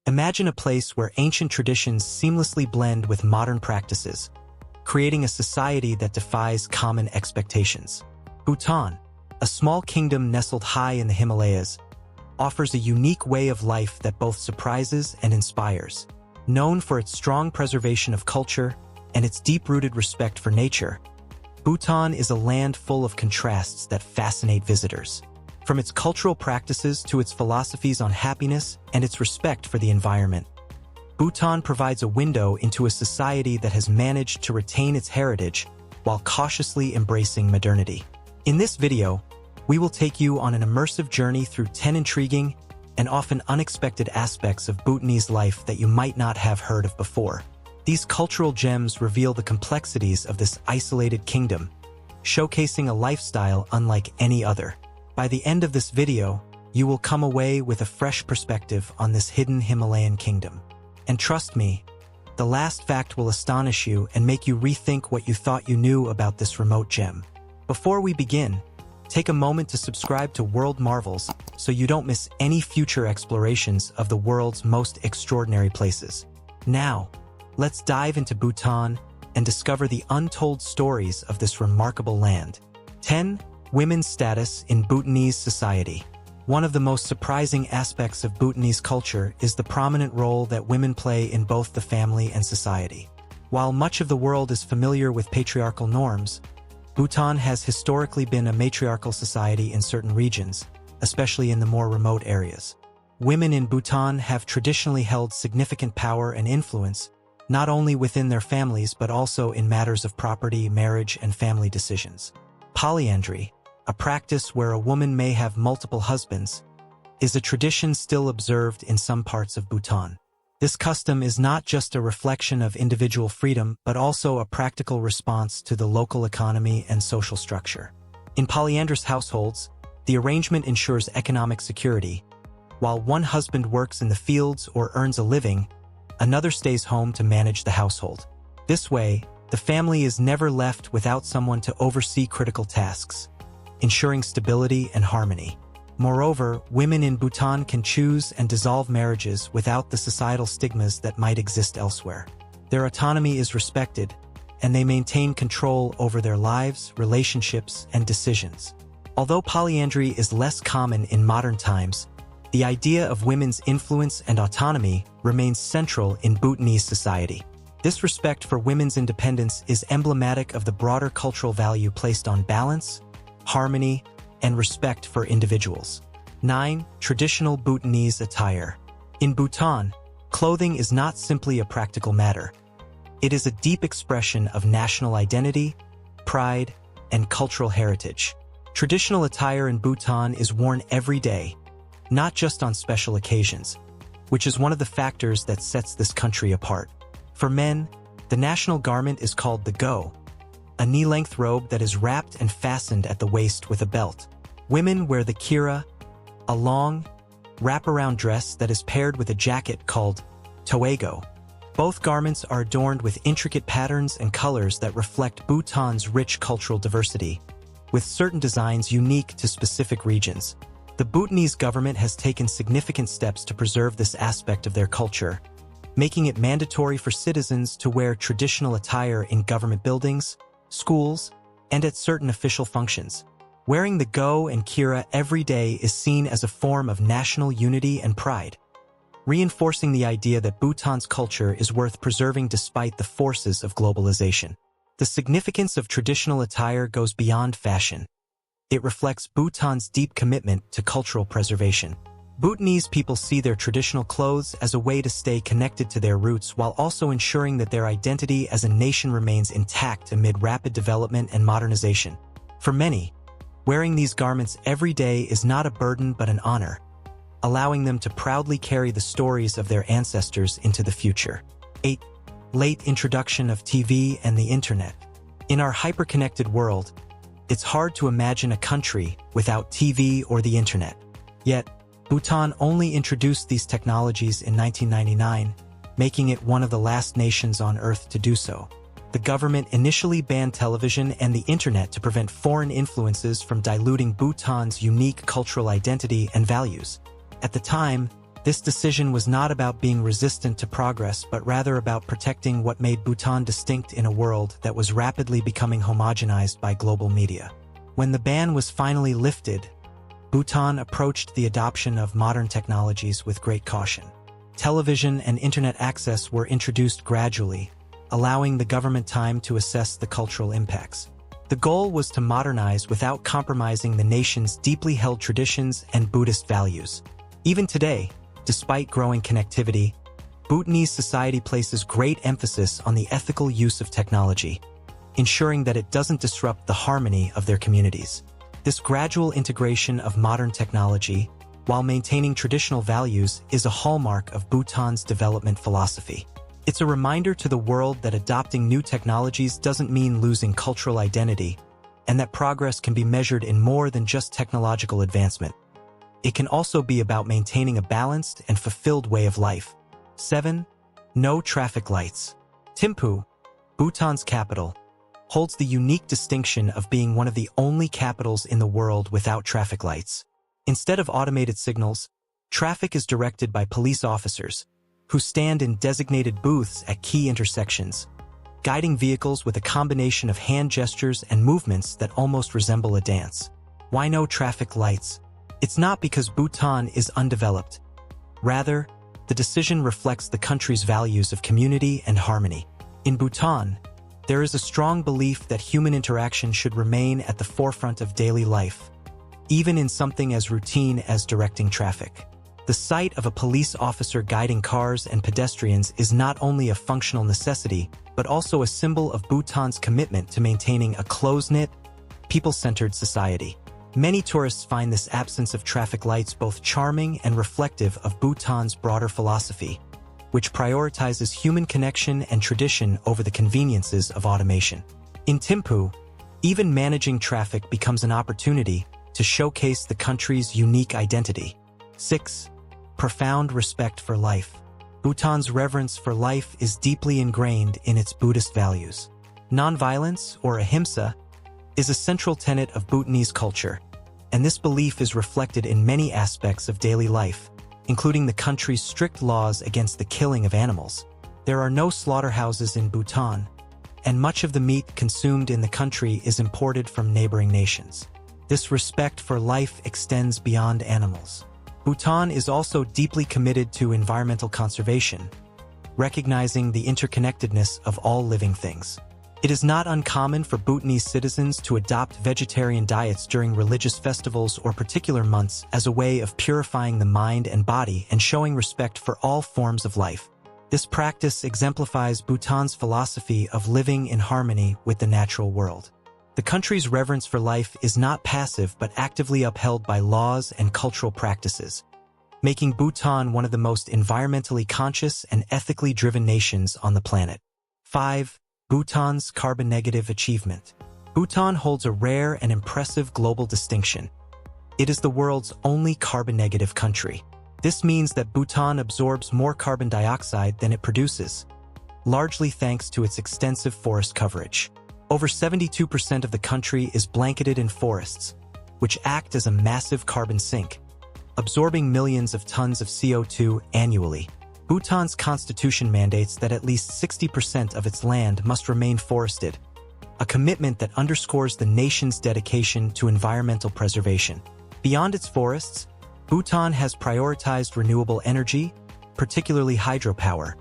Imagine a place where ancient traditions seamlessly blend with modern practices, creating a society that defies common expectations. Bhutan, a small kingdom nestled high in the Himalayas, offers a unique way of life that both surprises and inspires. Known for its strong preservation of culture and its deep-rooted respect for nature, Bhutan is a land full of contrasts that fascinate visitors. From its cultural practices to its philosophies on happiness and its respect for the environment, Bhutan provides a window into a society that has managed to retain its heritage while cautiously embracing modernity. In this video, we will take you on an immersive journey through 10 intriguing and often unexpected aspects of Bhutanese life that you might not have heard of before. These cultural gems reveal the complexities of this isolated kingdom, showcasing a lifestyle unlike any other. By the end of this video, you will come away with a fresh perspective on this hidden Himalayan kingdom. And trust me, the last fact will astonish you and make you rethink what you thought you knew about this remote gem. Before we begin, take a moment to subscribe to World Marvels so you don't miss any future explorations of the world's most extraordinary places. Now, let's dive into Bhutan and discover the untold stories of this remarkable land. 10. Women's status in Bhutanese society. One of the most surprising aspects of Bhutanese culture is the prominent role that women play in both the family and society. While much of the world is familiar with patriarchal norms, Bhutan has historically been a matriarchal society in certain regions, especially in the more remote areas. Women in Bhutan have traditionally held significant power and influence, not only within their families but also in matters of property, marriage, and family decisions. Polyandry, a practice where a woman may have multiple husbands, is a tradition still observed in some parts of Bhutan. This custom is not just a reflection of individual freedom, but also a practical response to the local economy and social structure. In polyandrous households, the arrangement ensures economic security. While one husband works in the fields or earns a living, another stays home to manage the household. This way, the family is never left without someone to oversee critical tasks, ensuring stability and harmony. Moreover, women in Bhutan can choose and dissolve marriages without the societal stigmas that might exist elsewhere. Their autonomy is respected, and they maintain control over their lives, relationships, and decisions. Although polyandry is less common in modern times, the idea of women's influence and autonomy remains central in Bhutanese society. This respect for women's independence is emblematic of the broader cultural value placed on balance, harmony, and respect for individuals. 9. Traditional Bhutanese attire. In Bhutan, clothing is not simply a practical matter. It is a deep expression of national identity, pride, and cultural heritage. Traditional attire in Bhutan is worn every day, not just on special occasions, which is one of the factors that sets this country apart. For men, the national garment is called the go, a knee-length robe that is wrapped and fastened at the waist with a belt. Women wear the kira, a long, wraparound dress that is paired with a jacket called toego. Both garments are adorned with intricate patterns and colors that reflect Bhutan's rich cultural diversity, with certain designs unique to specific regions. The Bhutanese government has taken significant steps to preserve this aspect of their culture, making it mandatory for citizens to wear traditional attire in government buildings, schools, and at certain official functions. Wearing the go and kira every day is seen as a form of national unity and pride, reinforcing the idea that Bhutan's culture is worth preserving despite the forces of globalization. The significance of traditional attire goes beyond fashion. It reflects Bhutan's deep commitment to cultural preservation. Bhutanese people see their traditional clothes as a way to stay connected to their roots while also ensuring that their identity as a nation remains intact amid rapid development and modernization. For many, wearing these garments every day is not a burden but an honor, allowing them to proudly carry the stories of their ancestors into the future. 8. Late introduction of TV and the Internet. In our hyper-connected world, it's hard to imagine a country without TV or the Internet. Yet, Bhutan only introduced these technologies in 1999, making it one of the last nations on Earth to do so. The government initially banned television and the Internet to prevent foreign influences from diluting Bhutan's unique cultural identity and values. At the time, This decision was not about being resistant to progress, but rather about protecting what made Bhutan distinct in a world that was rapidly becoming homogenized by global media. When the ban was finally lifted, Bhutan approached the adoption of modern technologies with great caution. Television and internet access were introduced gradually, allowing the government time to assess the cultural impacts. The goal was to modernize without compromising the nation's deeply held traditions and Buddhist values. Even today, despite growing connectivity, Bhutanese society places great emphasis on the ethical use of technology, ensuring that it doesn't disrupt the harmony of their communities. This gradual integration of modern technology, while maintaining traditional values, is a hallmark of Bhutan's development philosophy. It's a reminder to the world that adopting new technologies doesn't mean losing cultural identity, and that progress can be measured in more than just technological advancement. It can also be about maintaining a balanced and fulfilled way of life. 7. No traffic lights. Thimphu, Bhutan's capital, holds the unique distinction of being one of the only capitals in the world without traffic lights. Instead of automated signals, traffic is directed by police officers, who stand in designated booths at key intersections, guiding vehicles with a combination of hand gestures and movements that almost resemble a dance. Why no traffic lights? It's not because Bhutan is undeveloped. Rather, the decision reflects the country's values of community and harmony. In Bhutan, there is a strong belief that human interaction should remain at the forefront of daily life, even in something as routine as directing traffic. The sight of a police officer guiding cars and pedestrians is not only a functional necessity, but also a symbol of Bhutan's commitment to maintaining a close-knit, people-centered society. Many tourists find this absence of traffic lights both charming and reflective of Bhutan's broader philosophy, which prioritizes human connection and tradition over the conveniences of automation. In Thimphu, even managing traffic becomes an opportunity to showcase the country's unique identity. 6. Profound respect for life. Bhutan's reverence for life is deeply ingrained in its Buddhist values. Nonviolence, or ahimsa, is a central tenet of Bhutanese culture, and this belief is reflected in many aspects of daily life, including the country's strict laws against the killing of animals. There are no slaughterhouses in Bhutan, and much of the meat consumed in the country is imported from neighboring nations. This respect for life extends beyond animals. Bhutan is also deeply committed to environmental conservation, recognizing the interconnectedness of all living things. It is not uncommon for Bhutanese citizens to adopt vegetarian diets during religious festivals or particular months as a way of purifying the mind and body and showing respect for all forms of life. This practice exemplifies Bhutan's philosophy of living in harmony with the natural world. The country's reverence for life is not passive but actively upheld by laws and cultural practices, making Bhutan one of the most environmentally conscious and ethically driven nations on the planet. 5. Bhutan's carbon-negative achievement. Bhutan holds a rare and impressive global distinction. It is the world's only carbon-negative country. This means that Bhutan absorbs more carbon dioxide than it produces, largely thanks to its extensive forest coverage. Over 72% of the country is blanketed in forests, which act as a massive carbon sink, absorbing millions of tons of CO2 annually. Bhutan's constitution mandates that at least 60% of its land must remain forested, a commitment that underscores the nation's dedication to environmental preservation. Beyond its forests, Bhutan has prioritized renewable energy, particularly hydropower,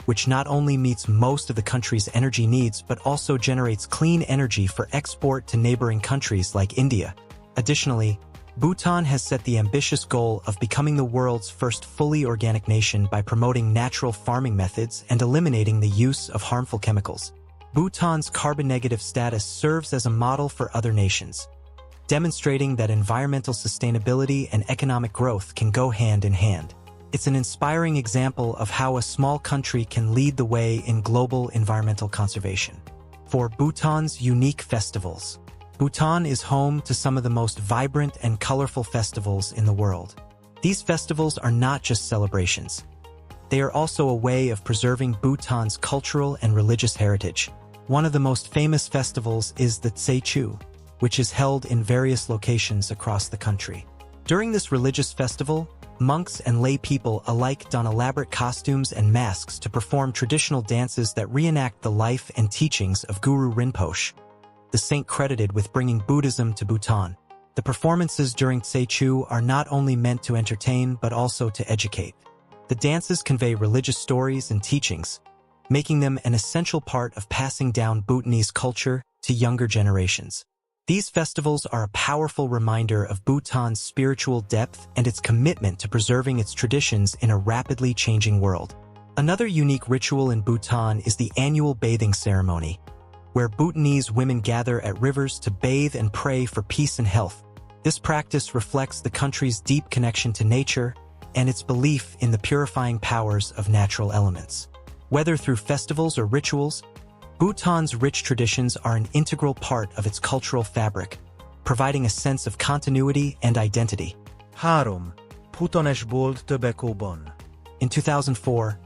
which not only meets most of the country's energy needs but also generates clean energy for export to neighboring countries like India. Additionally, Bhutan has set the ambitious goal of becoming the world's first fully organic nation by promoting natural farming methods and eliminating the use of harmful chemicals. Bhutan's carbon-negative status serves as a model for other nations, demonstrating that environmental sustainability and economic growth can go hand in hand. It's an inspiring example of how a small country can lead the way in global environmental conservation. For Bhutan's unique festivals. Bhutan is home to some of the most vibrant and colorful festivals in the world. These festivals are not just celebrations. They are also a way of preserving Bhutan's cultural and religious heritage. One of the most famous festivals is the Tsechu, which is held in various locations across the country. During this religious festival, Monks and lay people alike don elaborate costumes and masks to perform traditional dances that reenact the life and teachings of Guru Rinpoche, the saint credited with bringing Buddhism to Bhutan. The performances during Tse-chu are not only meant to entertain but also to educate. The dances convey religious stories and teachings, making them an essential part of passing down Bhutanese culture to younger generations. These festivals are a powerful reminder of Bhutan's spiritual depth and its commitment to preserving its traditions in a rapidly changing world. Another unique ritual in Bhutan is the annual bathing ceremony, where Bhutanese women gather at rivers to bathe and pray for peace and health. This practice reflects the country's deep connection to nature and its belief in the purifying powers of natural elements. Whether through festivals or rituals, Bhutan's rich traditions are an integral part of its cultural fabric, providing a sense of continuity and identity. 3. Bhutanesból többekóban. In 2004,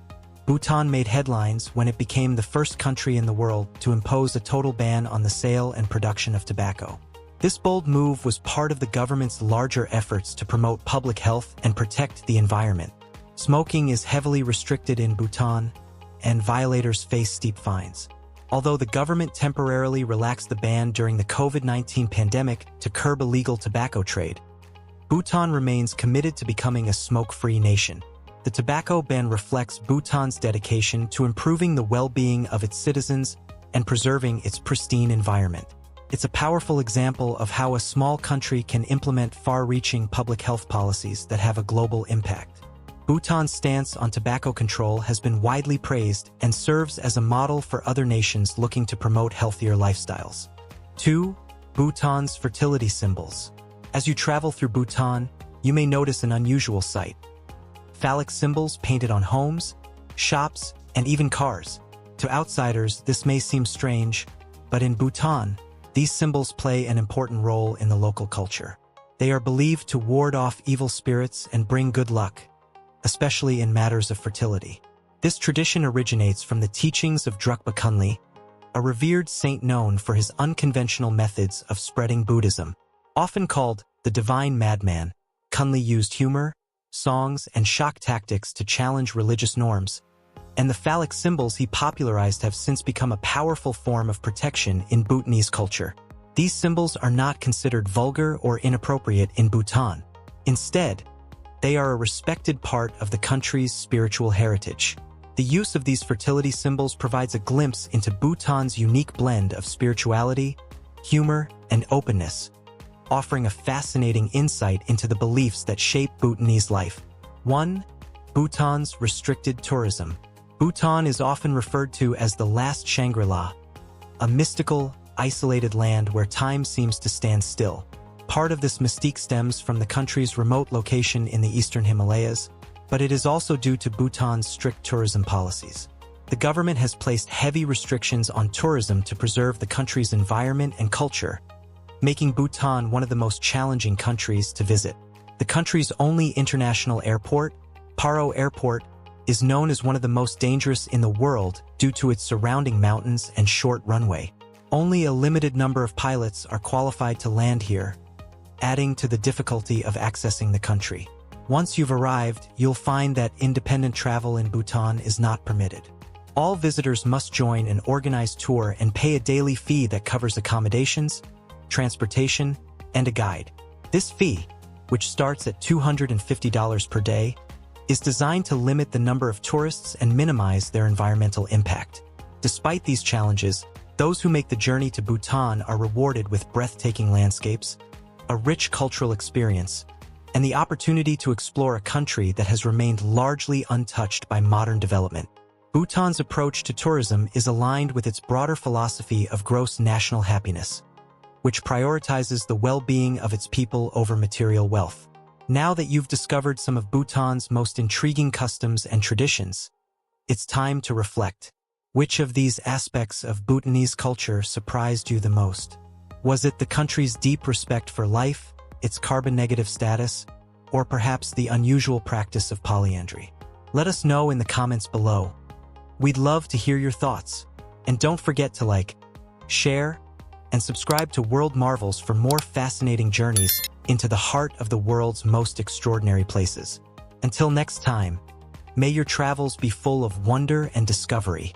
Bhutan made headlines when it became the first country in the world to impose a total ban on the sale and production of tobacco. This bold move was part of the government's larger efforts to promote public health and protect the environment. Smoking is heavily restricted in Bhutan, and violators face steep fines. Although the government temporarily relaxed the ban during the COVID-19 pandemic to curb illegal tobacco trade, Bhutan remains committed to becoming a smoke-free nation. The tobacco ban reflects Bhutan's dedication to improving the well-being of its citizens and preserving its pristine environment. It's a powerful example of how a small country can implement far-reaching public health policies that have a global impact. Bhutan's stance on tobacco control has been widely praised and serves as a model for other nations looking to promote healthier lifestyles. 2. Bhutan's fertility symbols. As you travel through Bhutan, you may notice an unusual sight: phallic symbols painted on homes, shops, and even cars. To outsiders, this may seem strange, but in Bhutan, these symbols play an important role in the local culture. They are believed to ward off evil spirits and bring good luck, especially in matters of fertility. This tradition originates from the teachings of Drukpa Kunli, a revered saint known for his unconventional methods of spreading Buddhism. Often called the divine madman, Kunli used humor, songs, and shock tactics to challenge religious norms, and the phallic symbols he popularized have since become a powerful form of protection in Bhutanese culture. These symbols are not considered vulgar or inappropriate in Bhutan. Instead, they are a respected part of the country's spiritual heritage. The use of these fertility symbols provides a glimpse into Bhutan's unique blend of spirituality, humor, and openness, offering a fascinating insight into the beliefs that shape Bhutanese life. 1. Bhutan's restricted tourism. Bhutan is often referred to as the last Shangri-La, a mystical, isolated land where time seems to stand still. Part of this mystique stems from the country's remote location in the eastern Himalayas, but it is also due to Bhutan's strict tourism policies. The government has placed heavy restrictions on tourism to preserve the country's environment and culture, making Bhutan one of the most challenging countries to visit. The country's only international airport, Paro Airport, is known as one of the most dangerous in the world due to its surrounding mountains and short runway. Only a limited number of pilots are qualified to land here, adding to the difficulty of accessing the country. Once you've arrived, you'll find that independent travel in Bhutan is not permitted. All visitors must join an organized tour and pay a daily fee that covers accommodations, transportation, and a guide. This fee, which starts at $250 per day, is designed to limit the number of tourists and minimize their environmental impact. Despite these challenges, those who make the journey to Bhutan are rewarded with breathtaking landscapes, a rich cultural experience, and the opportunity to explore a country that has remained largely untouched by modern development. Bhutan's approach to tourism is aligned with its broader philosophy of gross national happiness, which prioritizes the well-being of its people over material wealth. Now that you've discovered some of Bhutan's most intriguing customs and traditions, it's time to reflect. Which of these aspects of Bhutanese culture surprised you the most? Was it the country's deep respect for life, its carbon-negative status, or perhaps the unusual practice of polyandry? Let us know in the comments below. We'd love to hear your thoughts. And don't forget to like, share, and subscribe to World Marvels for more fascinating journeys into the heart of the world's most extraordinary places. Until next time, may your travels be full of wonder and discovery.